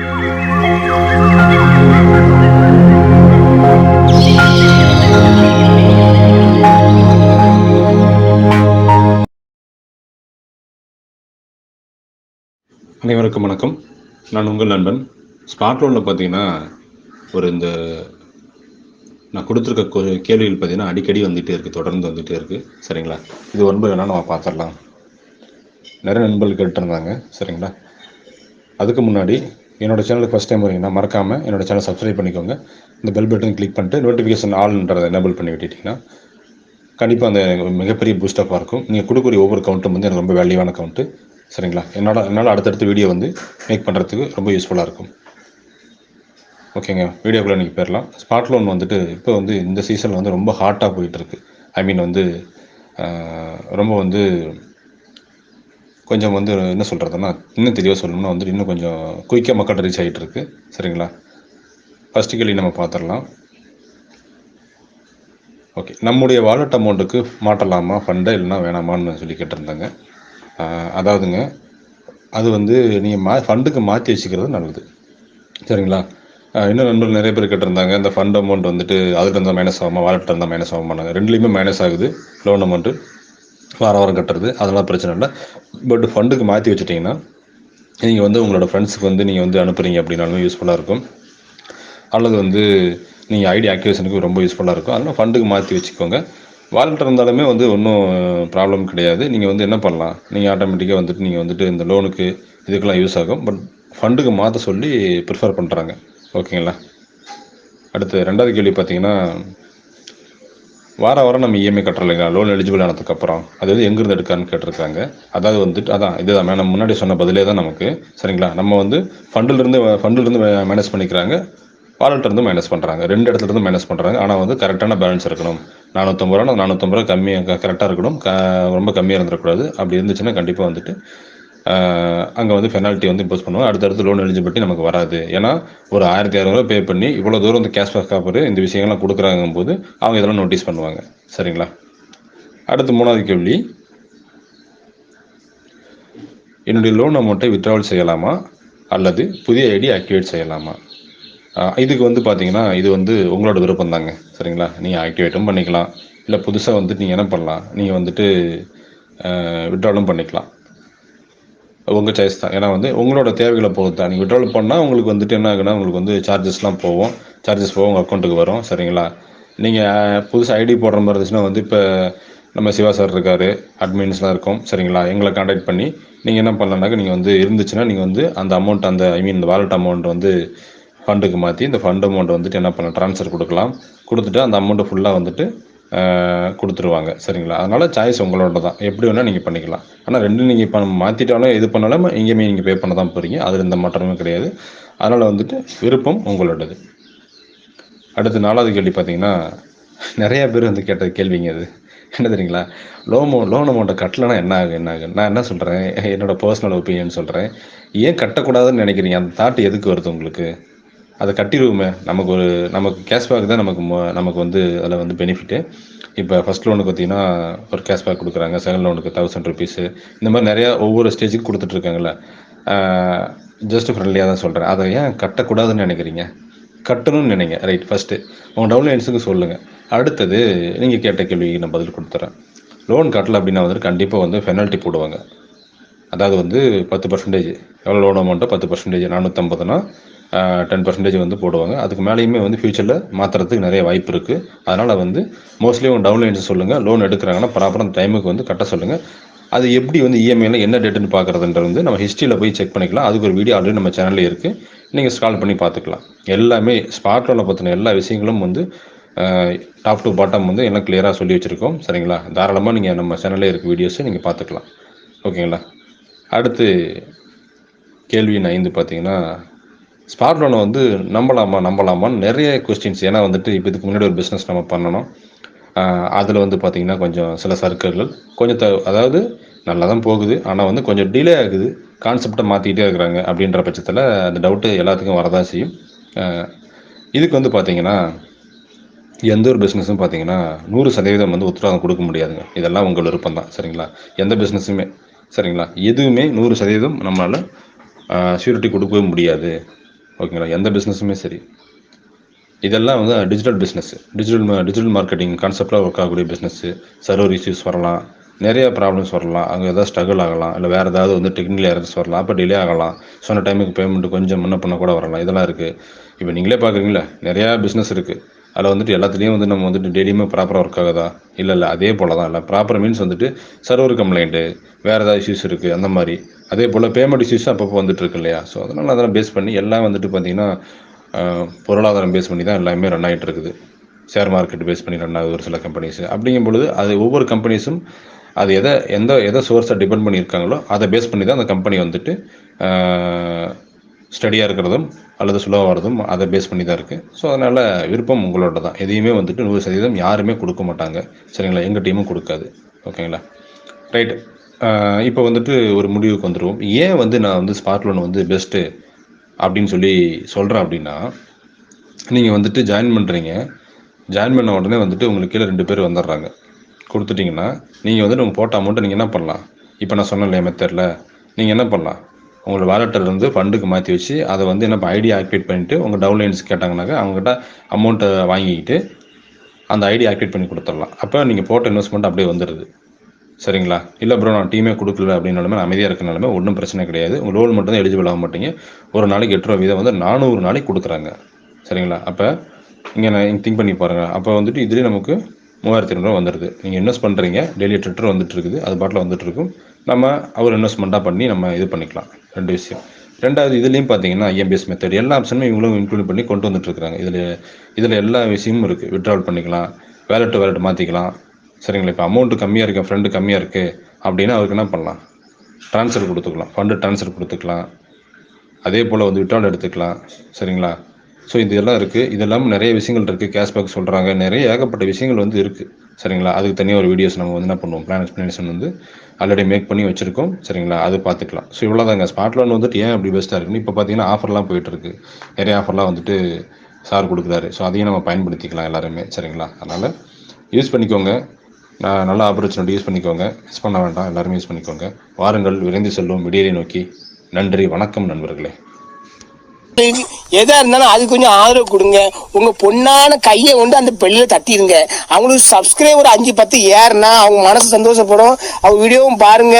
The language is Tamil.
அனைவருக்கும் வணக்கம். நான் உங்கள் நண்பன். ஸ்மார்ட் லோனில் பார்த்தீங்கன்னா இந்த நான் கொடுத்துருக்க கேள்விகள் பார்த்தீங்கன்னா அடிக்கடி வந்துகிட்டே இருக்குது, தொடர்ந்து வந்துகிட்டே இருக்குது. சரிங்களா? இது ஒன்பது வேணால் நம்ம பார்த்துடலாம். நிறைய நண்பர்கள் கேட்டுருந்தாங்க. சரிங்களா? அதுக்கு முன்னாடி என்னோடய சேனலுக்கு ஃபஸ்ட் டைம் வரீங்கன்னா மறக்காமல் என்னோடய சேனல் சப்ஸ்கிரைப் பண்ணிக்கோங்க. இந்த பெல் பட்டன் கிளிக் பண்ணிட்டு நோட்டிஃபிகேஷன் ஆல்ன்றதை எனேபிள் பண்ணி விட்டுட்டிங்கன்னா கண்டிப்பாக அந்த மிகப்பெரிய பூஸ்டப்பாக இருக்கும். நீங்கள் கொடுக்கக்கூடிய ஒவ்வொரு கவுண்ட்டும் வந்து எனக்கு ரொம்ப வேல்யூவான கவுண்ட்டு. சரிங்களா? என்னால் அடுத்தடுத்த வீடியோ வந்து மேக் பண்ணுறதுக்கு ரொம்ப யூஸ்ஃபுல்லாக இருக்கும். ஓகேங்க, வீடியோக்குள்ளே இன்றைக்கி போயிடலாம். ஸ்மார்ட் லோன் வந்துட்டு இப்போ வந்து இந்த சீசனில் வந்து ரொம்ப ஹாட்டாக போயிட்டுருக்கு. ஐ மீன் வந்து ரொம்ப வந்து கொஞ்சம் வந்து என்ன சொல்கிறதுன்னா, இன்னும் தெளிவாக சொல்லணும்னா வந்துட்டு இன்னும் கொஞ்சம் குயிக்காக மக்கள் ரீச் ஆகிட்டுருக்கு. சரிங்களா? ஃபஸ்ட்டு கேள்வி நம்ம பார்த்துடலாம். ஓகே, நம்முடைய வாலெட் அமௌண்ட்டுக்கு மாட்டலாமா ஃபண்டை, இல்லைனா வேணாமான்னு சொல்லி கேட்டிருந்தாங்க. அதாவதுங்க, அது வந்து நீங்கள் ஃபண்டுக்கு மாற்றி வச்சுக்கிறது நல்லது. சரிங்களா? இன்னும் நண்பர்கள் நிறைய பேர் கேட்டிருந்தாங்க, இந்த ஃபண்ட் அமௌண்ட் வந்துட்டு அதுக்கு இருந்தால் மைனஸ் ஆகுமா, வாலெட் இருந்தால் மைனஸ் ஆகுமானாங்க. ரெண்டுலேயுமே மைனஸ் ஆகுது. லோன் அமௌண்ட்டு வாரம் கட்டுறது அதெல்லாம் பிரச்சனை இல்லை. பட் ஃபண்டுக்கு மாற்றி வச்சுட்டிங்கன்னா நீங்கள் வந்து உங்களோட ஃப்ரெண்ட்ஸுக்கு வந்து நீங்கள் வந்து அனுப்புகிறீங்க அப்படின்னாலும் யூஸ்ஃபுல்லாக இருக்கும். அல்லது வந்து நீங்கள் ஐடி ஆக்டிவேஷனுக்கு ரொம்ப யூஸ்ஃபுல்லாக இருக்கும். அதனால் ஃபண்டுக்கு மாற்றி வச்சுக்கோங்க. வாலெட் இருந்தாலுமே வந்து ஒன்றும் ப்ராப்ளம் கிடையாது. நீங்கள் வந்து என்ன பண்ணலாம், நீங்கள் ஆட்டோமேட்டிக்காக வந்துட்டு நீங்கள் வந்துட்டு இந்த லோனுக்கு இதுக்கெல்லாம் யூஸ் ஆகும். பட் ஃபண்டுக்கு மாற்ற சொல்லி ப்ரிஃபர் பண்ணுறாங்க. ஓகேங்களா? அடுத்து ரெண்டாவது கேள்வி பார்த்தீங்கன்னா, வாரம் நம்ம இஎம்ஐ கட்டுறோம் இல்லைங்களா, லோன் எலிஜிபிள் ஆனதுக்கப்புறம் அது வந்து எங்கேருந்து எடுக்கான்னு கேட்டிருக்காங்க. அதாவது வந்துட்டு இதுதான் நம்ம முன்னாடி சொன்ன பதிலே தான் நமக்கு. சரிங்களா? நம்ம வந்து ஃபண்டிலிருந்து மைனஸ் பண்ணிக்கிறாங்க, வாலெட்லேருந்து மைனஸ் பண்ணுறாங்க. 2 இடத்துலேருந்து மைனஸ் பண்ணுறாங்க. ஆனால் வந்து கரெக்டான பேலன்ஸ் இருக்கணும். 450 கம்மியாக கரெக்டாக இருக்கணும். ரொம்ப கம்மியாக இருந்துடக்கூடாது. அப்படி இருந்துச்சுன்னா கண்டிப்பாக வந்துட்டு அங்கே வந்து பெனால்ட்டி வந்து இம்போஸ் பண்ணுவாங்க. அடுத்தடுத்து லோன் எலிஜிபிலிட்டி நமக்கு வராது. ஏன்னா ஒரு 1600 பே பண்ணி இவ்வளோ தூரம் வந்து கேஷ்பேக் ஆஃபர் இந்த விஷயங்கள்லாம் கொடுக்குறாங்கும் போது அவங்க இதெல்லாம் நோட்டீஸ் பண்ணுவாங்க. சரிங்களா? அடுத்து 3வது கேள்வி, என்னுடைய லோன் அமௌண்ட்டை வித்ட்ராவல் செய்யலாமா அல்லது புதிய ஐடி ஆக்டிவேட் செய்யலாமா? இதுக்கு வந்து பார்த்தீங்கன்னா, இது வந்து உங்களோட விருப்பம் தாங்க. சரிங்களா? நீங்கள் ஆக்டிவேட்டும் பண்ணிக்கலாம். இல்லை புதுசாக வந்துட்டு நீங்கள் என்ன பண்ணலாம், நீங்கள் வந்துட்டு வித்ட்ராவலும் பண்ணிக்கலாம். உங்கள் சாய்ஸ் தான். ஏன்னா வந்து உங்களோட தேவைகளை பொறுத்து தான். நீங்கள் வித்ட்ராவல் பண்ணால் உங்களுக்கு வந்துட்டு என்ன ஆகுன்னா, உங்களுக்கு வந்து சார்ஜஸ் போகும். உங்கள் அக்கௌண்ட்டுக்கு வரும். சரிங்களா? நீங்கள் புதுசாக ஐடி போடுற மாதிரி இருந்துச்சுன்னா வந்து இப்போ நம்ம சிவா சார் இருக்கார், அட்மின்ஸ்லாம் இருக்கும். சரிங்களா? எங்களை கான்டாக்ட் பண்ணி நீங்கள் என்ன பண்ணலான்னாக்க, நீங்கள் வந்து இருந்துச்சுன்னா நீங்கள் வந்து அந்த அமௌண்ட் இந்த வாலெட் அமௌண்ட் வந்து ஃபண்டுக்கு மாற்றி இந்த ஃபண்ட் அமௌண்ட் வந்துட்டு என்ன பண்ணலாம், ட்ரான்ஸ்ஃபர் கொடுக்கலாம். கொடுத்துட்டு அந்த அமௌண்ட்டை ஃபுல்லாக வந்துட்டு கொடுத்துருவாங்க. சரிங்களா? அதனால் சாய்ஸ் உங்களோட தான். எப்படி வேணால் நீங்கள் பண்ணிக்கலாம். ஆனால் ரெண்டும் நீங்கள் இப்போ மாற்றிட்டாலும் இது பண்ணாலும் இங்கேயுமே நீங்கள் பே பண்ண தான் போகிறீங்க. அதில் எந்த மாற்றமும் கிடையாது. அதனால் வந்துட்டு விருப்பம் உங்களோடது. அடுத்து 4வது கேள்வி பார்த்தீங்கன்னா, நிறையா பேர் வந்து கேட்ட கேள்விங்க அது. என்ன தெரியுங்களா, லோன் அமௌண்ட்டை கட்டலைன்னா என்ன ஆகும்? நான் என்ன சொல்கிறேன், என்னோடய பர்சனல் ஒப்பீனியன் சொல்கிறேன். ஏன் கட்டக்கூடாதுன்னு நினைக்கிறீங்க? அந்த தாட் எதுக்கு வருது உங்களுக்கு? அதை கட்டிடுவோமே, நமக்கு கேஷ்பேக் தான் நமக்கு வந்து அதில் வந்து பெனிஃபிட்டு. இப்போ ஃபஸ்ட் லோனுக்கு பார்த்தீங்கன்னா ஒரு கேஷ்பேக் கொடுக்குறாங்க, செகண்ட் லோனுக்கு 1000 ருபீஸு, இந்த மாதிரி நிறையா ஒவ்வொரு ஸ்டேஜுக்கு கொடுத்துட்ருக்காங்கல்ல. ஜஸ்ட் ஃப்ரெண்ட்லியாக தான் சொல்கிறேன். அதை ஏன் கட்டக்கூடாதுன்னு நினைக்கிறீங்க? கட்டணும்னு நினைங்க. ரைட், ஃபஸ்ட்டு உங்கள் டவுன்லைன்ஸுக்கு சொல்லுங்கள். அடுத்தது நீங்கள் கேட்ட கேள்விக்கு நான் பதில் கொடுத்துட்றேன். லோன் கட்டலை அப்படின்னா வந்துட்டு கண்டிப்பாக வந்து பெனால்ட்டி போடுவாங்க. அதாவது வந்து 10% எவ்வளோ லோன் அமௌண்ட்டோ 10%, 450னா 10% வந்து போடுவாங்க. அதுக்கு மேலேயுமே வந்து ஃப்யூச்சரில் மாற்றுறதுக்கு நிறைய வாய்ப்பு இருக்குது. அதனால் வந்து மோஸ்ட்லி உங்கள் டவுன்லைன்ஸ் சொல்லுங்கள். லோன் எடுக்கிறாங்கன்னா ப்ராப்பராக அந்த டைமுக்கு வந்து கட்ட சொல்லுங்கள். அது எப்படி வந்து இஎம்ஐயில் என்ன டேட்டுன்னு பார்க்குறதுன்றது வந்து நம்ம ஹிஸ்ட்ரியில் போய் செக் பண்ணிக்கலாம். அதுக்கு ஒரு வீடியோ ஆல்ரெடி நம்ம சேனலில் இருக்குது. நீங்கள் ஸ்க்ரால் பண்ணி பார்த்துக்கலாம். எல்லாமே ஸ்மார்ட் லோனை பற்றின எல்லா விஷயங்களும் வந்து டாப் டு பாட்டம் வந்து எல்லாம் கிளியராக சொல்லி வச்சுருக்கோம். சரிங்களா? தாராளமாக நீங்கள் நம்ம சேனலில் இருக்க வீடியோஸை நீங்கள் பார்த்துக்கலாம். ஓகேங்களா? அடுத்து கேள்வி 5 பார்த்தீங்கன்னா, ஸ்மார்ட் லோனை வந்து நம்பலாமான்னு நிறைய கொஸ்டின்ஸ். ஏன்னா வந்துட்டு இப்போ இதுக்கு முன்னாடி ஒரு பிஸ்னஸ் நம்ம பண்ணணும். அதில் வந்து பார்த்திங்கன்னா கொஞ்சம் சில சர்க்கிள்கள் கொஞ்சம் அதாவது நல்லா தான் போகுது. ஆனால் வந்து கொஞ்சம் டிலே ஆகுது. கான்செப்டை மாற்றிக்கிட்டே இருக்கிறாங்க. அப்படின்ற பட்சத்தில் அந்த டவுட்டு எல்லாத்துக்கும் வரதான் செய்யும். இதுக்கு வந்து பார்த்திங்கன்னா எந்த ஒரு பிஸ்னஸும் பார்த்தீங்கன்னா 100% வந்து உத்தரவாதம் கொடுக்க முடியாதுங்க. இதெல்லாம் உங்கள் விருப்பம் தான். சரிங்களா? எந்த பிஸ்னஸுமே சரிங்களா, எதுவுமே 100% நம்மளால் ஷ்யூரிட்டி கொடுக்கவே முடியாது. ஓகேங்களா? எந்த பிஸ்னஸுமே சரி. இதெல்லாம் வந்து டிஜிட்டல் பிஸ்னஸ். டிஜிட்டல் மார்க்கெட்டிங் கான்செப்டில் ஒர்க் ஆகக்கூடிய பிஸ்னஸ்ஸு. சர்வர் இஷ்யூஸ் வரலாம், நிறைய ப்ராப்ளம்ஸ் வரலாம், அங்கே ஏதாவது ஸ்ட்ரகிள் ஆகலாம், இல்லை வேறு ஏதாவது வந்து டெக்னிக்கல் எரர்ஸ் வரலாம், அப்போ டிலே ஆகலாம், சொன்ன டைமுக்கு பேமெண்ட் கொஞ்சம் முன்ன பண்ண கூட வரலாம். இதெல்லாம் இருக்குது. இப்போ நீங்களே பார்க்குறீங்களா, நிறையா பிஸ்னஸ் இருக்குது. அதில் வந்துட்டு எல்லாத்துலேயும் வந்து நம்ம வந்துட்டு டெய்லியுமே ப்ராப்பராக ஒர்க் ஆகுதா? இல்லை அதே போல் தான். இல்லை ப்ராப்பர் மீன்ஸ் வந்துட்டு சர்வர் கம்ப்ளைண்ட்டு, வேறு ஏதாவது இஷ்யூஸ் இருக்குது அந்த மாதிரி. அதே போல் பேமெண்ட் இஷ்யூஸ் அப்பப்போ வந்துட்டு இருக்கு இல்லையா? ஸோ அதெல்லாம் பேஸ் பண்ணி எல்லாம் வந்துட்டு பார்த்திங்கன்னா பொருளாதாரம் பேஸ் பண்ணி தான் எல்லாமே ரன் ஆகிட்டு இருக்குது. ஷேர் மார்க்கெட் பேஸ் பண்ணி ரன் ஆகுது ஒரு சில கம்பெனிஸு. அப்படிங்கும் பொழுது அது ஒவ்வொரு கம்பெனிஸும் அது எதை சோர்ஸை டிபெண்ட் பண்ணியிருக்காங்களோ அதை பேஸ் பண்ணி தான் அந்த கம்பெனி வந்துட்டு ஸ்டடியாக இருக்கிறதும் அல்லது ஸ்லோவாக வரதும் அதை பேஸ் பண்ணி தான் இருக்குது. ஸோ அதனால் விருப்பம் உங்களோட தான். எதையுமே வந்துட்டு 100% யாருமே கொடுக்க மாட்டாங்க. சரிங்களா? எங்கள் டீமும் கொடுக்காது. ஓகேங்களா? ரைட்டு. இப்போ வந்துட்டு ஒரு முடிவுக்கு வந்துடுவோம். ஏன் வந்து நான் வந்து ஸ்பாட் லோன் வந்து பெஸ்ட்டு அப்படின்னு சொல்கிறேன் அப்படின்னா, நீங்கள் வந்துட்டு ஜாயின் பண்ணுறீங்க. ஜாயின் பண்ண உடனே வந்துட்டு உங்களுக்கு கீழே 2 பேர் வந்துடுறாங்க. கொடுத்துட்டிங்கன்னா நீங்கள் வந்துட்டு உங்கள் போட்ட அமௌண்ட்டை நீங்கள் என்ன பண்ணலாம்? இப்போ நான் சொன்னேன் இல்லையா மெத்தடில், நீங்கள் என்ன பண்ணலாம்? உங்களோட வாலெட்டிலேருந்து ஃபண்டுக்கு மாற்றி வச்சு அதை வந்து என்ன ஐடி ஆக்டிவேட் பண்ணிவிட்டு உங்கள் டவுன்லைன்ஸ் கேட்டாங்கன்னாக்கா அவங்ககிட்ட அமௌண்ட்டை வாங்கிக்கிட்டு அந்த ஐடி ஆக்டிவேட் பண்ணி கொடுத்துடலாம். அப்போ நீங்கள் போட்ட இன்வெஸ்ட்மெண்ட் அப்படியே வந்துடுது. சரிங்களா? இல்லை ப்ரோ நான் டீமே கொடுக்கல அப்படின்னாலுமே, நான் அமைதியாக இருக்கனாலுமே ஒன்றும் பிரச்சனை கிடையாது. உங்கள் லோன் மட்டும் தான் எலிஜிபிள் ஆக மாட்டீங்க. ஒரு நாளைக்கு 8 ரூபா வீதம் வந்து 400 நாளைக்கு கொடுக்குறாங்க. சரிங்களா? அப்போ இங்கே நான் திங்க் பண்ணி பாருங்கள். அப்போ வந்துட்டு இதுலேயே நமக்கு 3200 வந்துடுது. நீங்கள் இன்வெஸ்ட் பண்ணுறீங்க, டெய்லி ட்விட்டர் வந்துட்டு இருக்குது, அது பாட்டில் வந்துட்டு இருக்கும். நம்ம அவர் இன்வெஸ்ட்மெண்ட்டாக பண்ணி நம்ம இது பண்ணிக்கலாம். 2 விஷயம். 2வது இதுலேயும் பார்த்தீங்கன்னா ஐஎம்பிஎஸ் மெத்தட் எல்லா ஆப்ஷனுமே இவங்களும் இன்க்ளூட் பண்ணி கொண்டு வந்துட்டு இருக்காங்க. இதில் எல்லா விஷயமும் இருக்குது. வித்ட்ராவல் பண்ணிக்கலாம், வேலெட் மாற்றிக்கலாம். சரிங்களா? இப்போ அமௌண்ட்டு கம்மியாக இருக்குது, என் ஃப்ரெண்டு கம்மியாக இருக்குது அப்படின்னா அவருக்கு என்ன பண்ணலாம்? ட்ரான்ஸ்ஃபர் கொடுத்துக்கலாம், ஃபண்டு ட்ரான்ஸ்ஃபர் கொடுத்துக்கலாம். அதே போல் வந்து வித்ட்ராவல் எடுத்துக்கலாம். சரிங்களா? ஸோ இதெல்லாம் இருக்குது. இது இல்லாமல் நிறைய விஷயங்கள் இருக்குது. கேஷ்பேக் சொல்கிறாங்க, நிறைய ஏகப்பட்ட விஷயங்கள் வந்து இருக்குது. சரிங்களா? அதுக்கு தனியாக ஒரு வீடியோஸ் நம்ம வந்து என்ன பண்ணுவோம், பிளான் எக்ஸ்ப்ளனேஷன் வந்து ஆல்ரெடி மேக் பண்ணி வச்சுருக்கோம். சரிங்களா? அது பார்த்துக்கலாம். ஸோ இவ்வளோதாங்க. ஸ்பாட் லோன் வந்துட்டு ஏன் அப்படி பெஸ்ட்டாக இருக்குன்னு இப்போ பார்த்தீங்கன்னா ஆஃபர்லாம் போயிட்டுருக்கு. நிறைய ஆஃபர்லாம் வந்துட்டு சார் கொடுக்குறாரு. ஸோ அதையும் நம்ம பயன்படுத்திக்கலாம் எல்லாருமே. சரிங்களா? அதனால் யூஸ் பண்ணிக்கோங்க. நல்ல ஆப்பர்ச்சுனிட்டி யூஸ் பண்ணிக்கோங்க. மிஸ் பண்ண வேண்டாம். எல்லாருமே யூஸ் பண்ணிக்கோங்க. வாருங்கள், விரைந்து செல்வோம் விடியலை நோக்கி. நன்றி, வணக்கம் நண்பர்களே. எதா இருந்தாலும் அது கொஞ்சம் ஆதரவு கொடுங்க. உங்க பொண்ணான கையை கொண்டு அந்த பெல்லில தட்டிடுங்க. அவங்களுக்கு சப்ஸ்கிரைபர் 5-10 ஏறுனா அவங்க மனசு சந்தோஷப்படும். அவங்க வீடியோவும் பாருங்க.